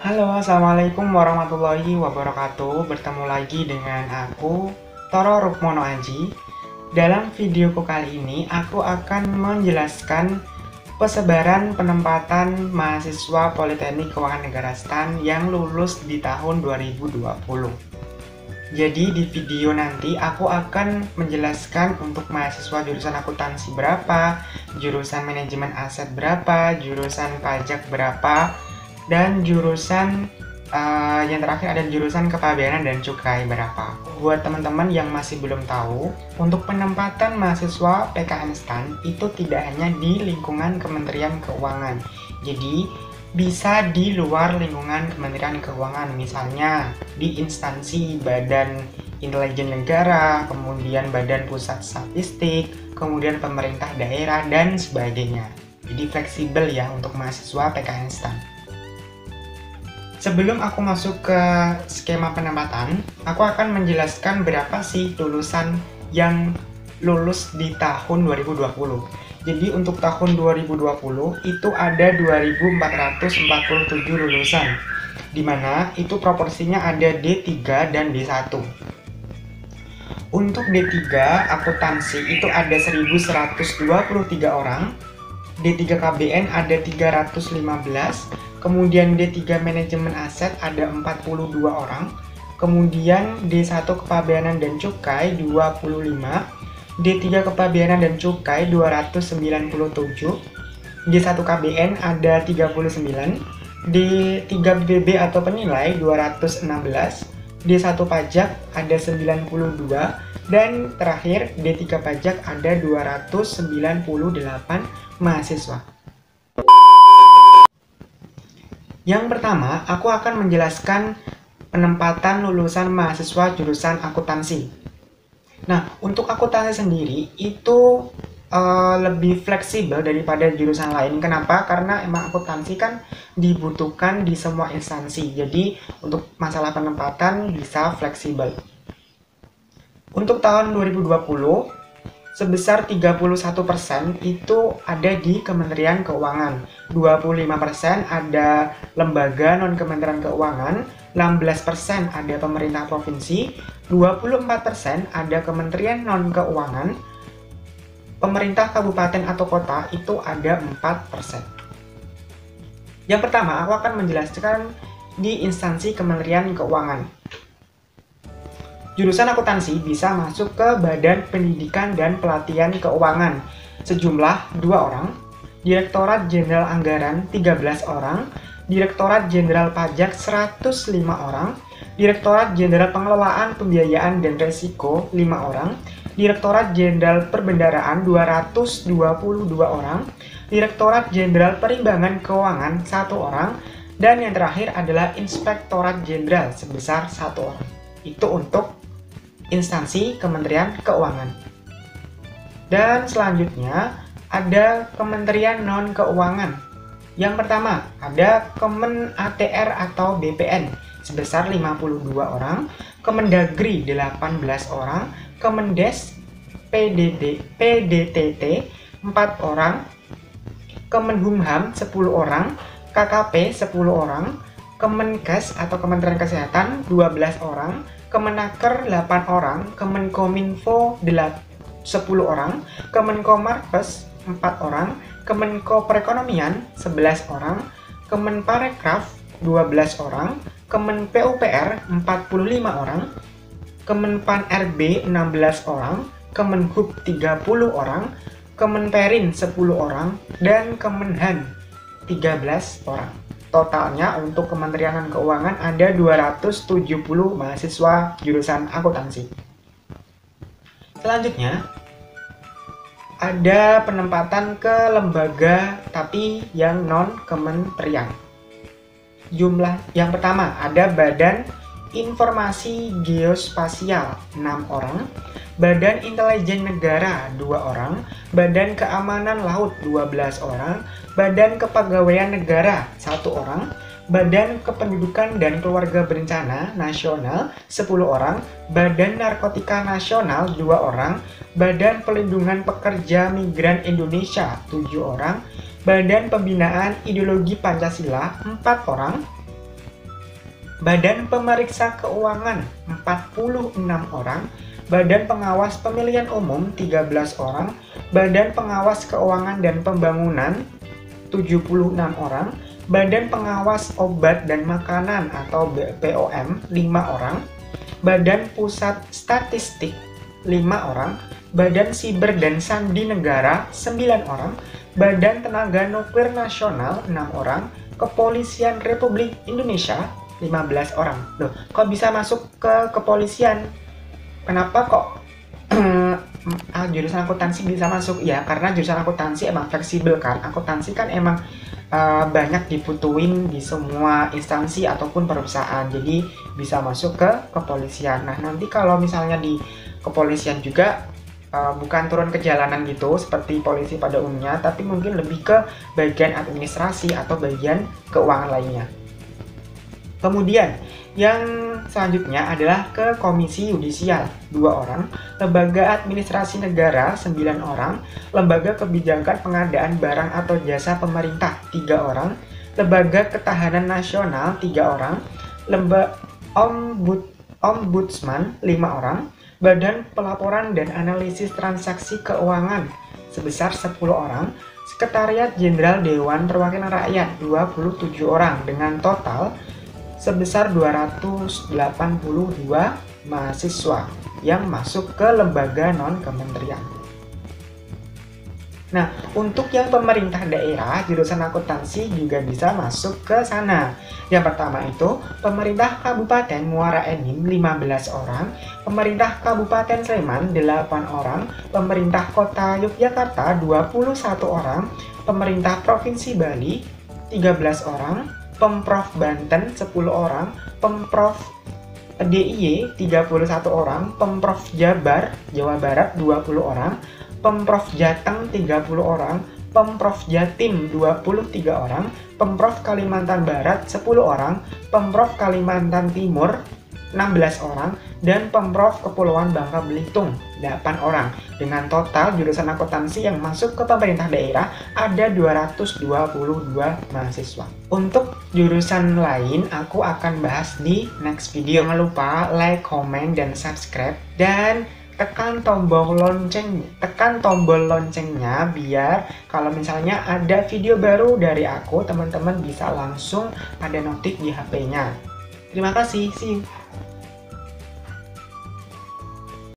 Halo, Assalamualaikum warahmatullahi wabarakatuh. Bertemu lagi dengan aku, Toro Rukmono Aji. Dalam videoku kali ini, aku akan menjelaskan persebaran penempatan mahasiswa Politeknik Keuangan Negara STAN yang lulus di tahun 2020. Jadi di video nanti aku akan menjelaskan untuk mahasiswa jurusan akuntansi berapa, jurusan manajemen aset berapa, jurusan pajak berapa, dan jurusan yang terakhir ada jurusan kepabeanan dan cukai berapa. Buat teman-teman yang masih belum tahu, untuk penempatan mahasiswa PKN STAN itu tidak hanya di lingkungan Kementerian Keuangan. Jadi bisa di luar lingkungan Kementerian Keuangan, misalnya di instansi Badan Intelijen Negara, kemudian Badan Pusat Statistik, kemudian pemerintah daerah, dan sebagainya. Jadi fleksibel ya untuk mahasiswa PKN STAN. Sebelum aku masuk ke skema penempatan, aku akan menjelaskan berapa sih lulusan yang lulus di tahun 2020. Jadi untuk tahun 2020 itu ada 2.447 lulusan, di mana itu proporsinya ada D3 dan D1. Untuk D3 akuntansi itu ada 1.123 orang, D3 KBN ada 315, kemudian D3 manajemen aset ada 42 orang, kemudian D1 kepabeanan dan cukai 25, D3 kepabeanan dan cukai 297, D1 KBN ada 39, D3 BB atau penilai 216, D1 pajak ada 92, dan terakhir D3 pajak ada 298 mahasiswa. Yang pertama, aku akan menjelaskan penempatan lulusan mahasiswa jurusan akuntansi. Nah, untuk akuntansi sendiri itu lebih fleksibel daripada jurusan lain. Kenapa? Karena emang akuntansi kan dibutuhkan di semua instansi. Jadi, untuk masalah penempatan bisa fleksibel. Untuk tahun 2020, sebesar 31% itu ada di Kementerian Keuangan, 25% ada lembaga non-Kementerian Keuangan, 16% ada pemerintah provinsi, 24% ada kementerian non-keuangan, pemerintah kabupaten atau kota itu ada 4%. Yang pertama, aku akan menjelaskan di instansi Kementerian Keuangan. Jurusan akuntansi bisa masuk ke Badan Pendidikan dan Pelatihan Keuangan sejumlah 2 orang, Direktorat Jenderal Anggaran 13 orang, Direktorat Jenderal Pajak 105 orang, Direktorat Jenderal Pengelolaan Pembiayaan dan Risiko 5 orang, Direktorat Jenderal Perbendaraan 222 orang, Direktorat Jenderal Perimbangan Keuangan 1 orang, dan yang terakhir adalah Inspektorat Jenderal sebesar 1 orang. Itu untuk instansi Kementerian Keuangan. Dan selanjutnya ada Kementerian Non-Keuangan. Yang pertama ada Kemen ATR atau BPN sebesar 52 orang, Kemendagri 18 orang, Kemendes PDTT 4 orang, Kemenhumham 10 orang, KKP 10 orang, Kemenkes atau Kementerian Kesehatan 12 orang, Kemenaker 8 orang, Kemenkominfo 10 orang, Kemenkomarves 4 orang, Kemenko Perekonomian 11 orang, Kemenparekraf 12 orang, Kemen PUPR 45 orang, Kemenpan RB 16 orang, Kemenhub 30 orang, Kemenperin 10 orang, dan Kemenhan 13 orang. Totalnya untuk Kementerian Keuangan ada 270 mahasiswa jurusan akuntansi. Selanjutnya, ada penempatan ke lembaga tapi yang non-kementerian. Jumlah yang pertama ada Badan Informasi Geospasial 6 orang, Badan Intelijen Negara 2 orang, Badan Keamanan Laut 12 orang, Badan Kepegawaian Negara 1 orang, Badan Kependudukan dan Keluarga Berencana Nasional 10 orang, Badan Narkotika Nasional 2 orang, Badan Pelindungan Pekerja Migran Indonesia 7 orang, Badan Pembinaan Ideologi Pancasila 4 orang, Badan Pemeriksa Keuangan 46 orang, Badan Pengawas Pemilihan Umum 13 orang, Badan Pengawas Keuangan dan Pembangunan 76 orang, Badan Pengawas Obat dan Makanan atau BPOM 5 orang, Badan Pusat Statistik 5 orang, Badan Siber dan Sandi Negara 9 orang, Badan Tenaga Nuklir Nasional 6 orang, Kepolisian Republik Indonesia 15 orang. Loh, kok bisa masuk ke kepolisian? Kenapa kok jurusan akuntansi bisa masuk? Ya, karena jurusan akuntansi emang fleksibel kan. Akuntansi kan emang banyak dibutuhin di semua instansi ataupun perusahaan. Jadi bisa masuk ke kepolisian. Nah, nanti kalau misalnya di kepolisian juga bukan turun ke jalanan gitu seperti polisi pada umumnya, tapi mungkin lebih ke bagian administrasi atau bagian keuangan lainnya. Kemudian yang selanjutnya adalah ke Komisi Yudisial 2 orang, Lembaga Administrasi Negara 9 orang, Lembaga Kebijakan Pengadaan Barang atau Jasa Pemerintah 3 orang, Lembaga Ketahanan Nasional 3 orang, Ombudsman 5 orang, Badan Pelaporan dan Analisis Transaksi Keuangan sebesar 10 orang, Sekretariat Jenderal Dewan Perwakilan Rakyat 27 orang dengan total sebesar 282 mahasiswa yang masuk ke lembaga non-kementerian. Nah, untuk yang pemerintah daerah, jurusan akuntansi juga bisa masuk ke sana. Yang pertama itu, pemerintah Kabupaten Muara Enim 15 orang, pemerintah Kabupaten Sleman 8 orang, pemerintah Kota Yogyakarta 21 orang, pemerintah Provinsi Bali 13 orang, Pemprov Banten 10 orang, Pemprov DIY 31 orang, Pemprov Jabar, Jawa Barat 20 orang, Pemprov Jateng 30 orang, Pemprov Jatim 23 orang, Pemprov Kalimantan Barat 10 orang, Pemprov Kalimantan Timur 16 orang, dan Pemprov Kepulauan Bangka Belitung 8 orang. Dengan total jurusan akuntansi yang masuk ke pemerintah daerah ada 222 mahasiswa. Untuk jurusan lain aku akan bahas di next video. Jangan lupa like, comment, dan subscribe, dan tekan tombol loncengnya biar kalau misalnya ada video baru dari aku, teman-teman bisa langsung ada notif di HP-nya. Terima kasih, see you.